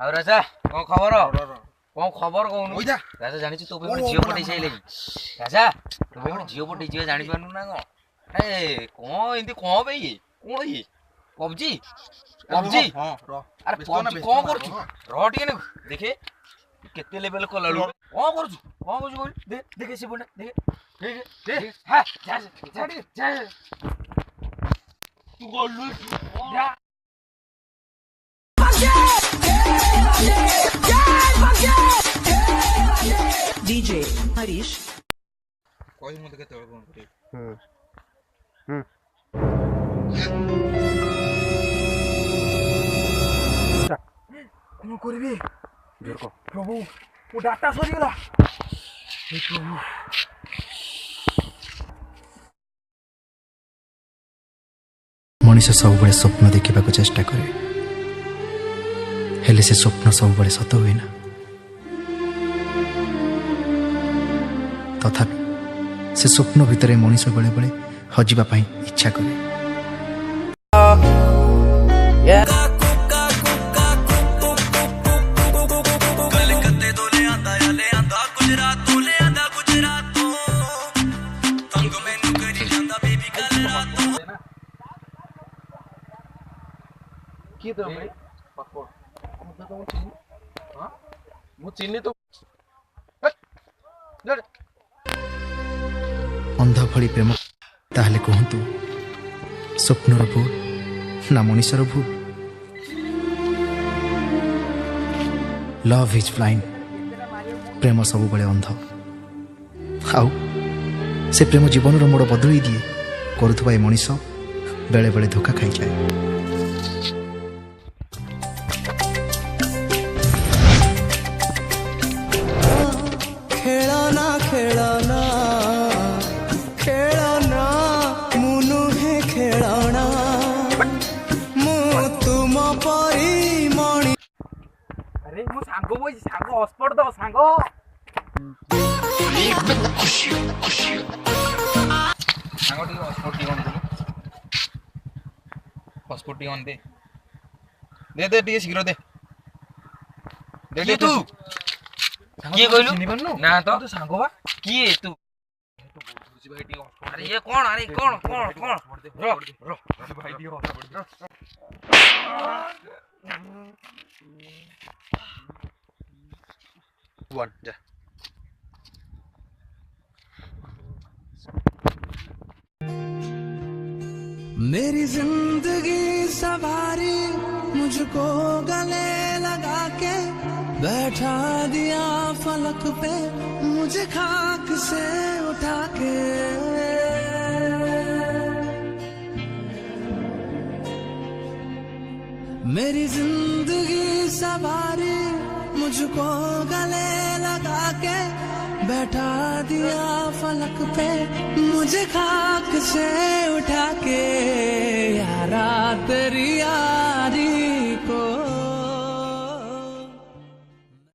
ଆଉ ରାଜା କଣ ଖବର? କଣ ଖବର କହୁନୁ? ରାଜା ଜାଣିଛୁ ତୋ ପାଇଁ ଗୋଟେ ଝିଅ ପଠେଇ ସାଇଲେ କି? ରାଜା ତୋ ପାଇଁ ଗୋଟେ ଝିଅ ପଠେଇ ଯିବା ଜାଣିପାରୁନୁ ନା କଣ? କଣ ଏମିତି କଣ ପାଇଁ କଣ ପବଜି ପବଜି ଆରେ ପବଜି କଣ କରୁଛୁ? ରହ ଟିକେ ନା ଦେଖେ କେତେ ଲେଭେଲ କଲା ବେଳକୁ କଣ କରୁଛୁ କହିଲୁ? ଦେଖେ ସେ ପଟେ ଦେଖେ ତୁ ଗଲୁ DJ Harish କହିବୁ ମତେ କେତେବେଳେ କଣ କରିବୁ? କଣ କରିବି ପ୍ରଭୁ? ମୋ ଡାଟା ସରିଗଲା। ମଣିଷ ସବୁବେଳେ ସ୍ୱପ୍ନ ଦେଖିବାକୁ ଚେଷ୍ଟା କରେ, ହେଲେ ସେ ସ୍ୱପ୍ନ ସବୁବେଳେ ସତ ହୁଏ ନା। ତଥାପି ସେ ସ୍ୱପ୍ନ ଭିତରେ ମଣିଷ ବେଳେ ବେଳେ ହଜିବା ପାଇଁ ଇଚ୍ଛା କରେ। କିଏ ତ ଭାଇ ମୁଁ ଚିହ୍ନି ତ ଅନ୍ଧ ଭଳି ପ୍ରେମ ତାହେଲେ କୁହନ୍ତୁ ସ୍ୱପ୍ନର ଭୁଲ ନା ମଣିଷର ଭୁଲ? Love is blind. ପ୍ରେମ ସବୁବେଳେ ଅନ୍ଧ, ଆଉ ସେ ପ୍ରେମ ଜୀବନର ମୋଡ଼ ବଦଳେଇ ଦିଏ। କରୁଥିବା ଏ ମଣିଷ ବେଳେ ବେଳେ ଧୋକା ଖାଇଯାଏ। ଖେଳନା ଖେଳନା ଖେଳନା ମୁଁ ନୁହେଁ ଖେଳଣା, ମୁଁ ତୁମ ପରି ମଣି। ଆରେ ମୋ ସାଙ୍ଗ ବଇଛି, ସାଙ୍ଗ ହସ୍ପଟ ଦବ ସାଙ୍ଗ। ସାଙ୍ଗ ଟିକେ ହସ୍ପଟ ଟିକେ ଅନ୍ ଦେଲୁ, ହସ୍ପଟ ଟିକେ ଅନ୍ ଦେ ଟିକେ ଶୀଘ୍ର ଦେ। ତୁ କିଏ କହିଲୁ? ନା ତ ସାଙ୍ଗ ବା କିଏ ତୁ? ଆରେ ଇଏ କଣ? ଆରେ କଣ ଭାଇ ଟିକେ ଯା मेरी जिंदगी सवारी मुझको गले लगा के बैठा दिया फलक पे मुझे खाक से उठा के। मेरी जिंदगी सवारी मुझको गले लगा के बैठा दिया फलक पे मुझे खाक से उठा के। यारा तेरी यारी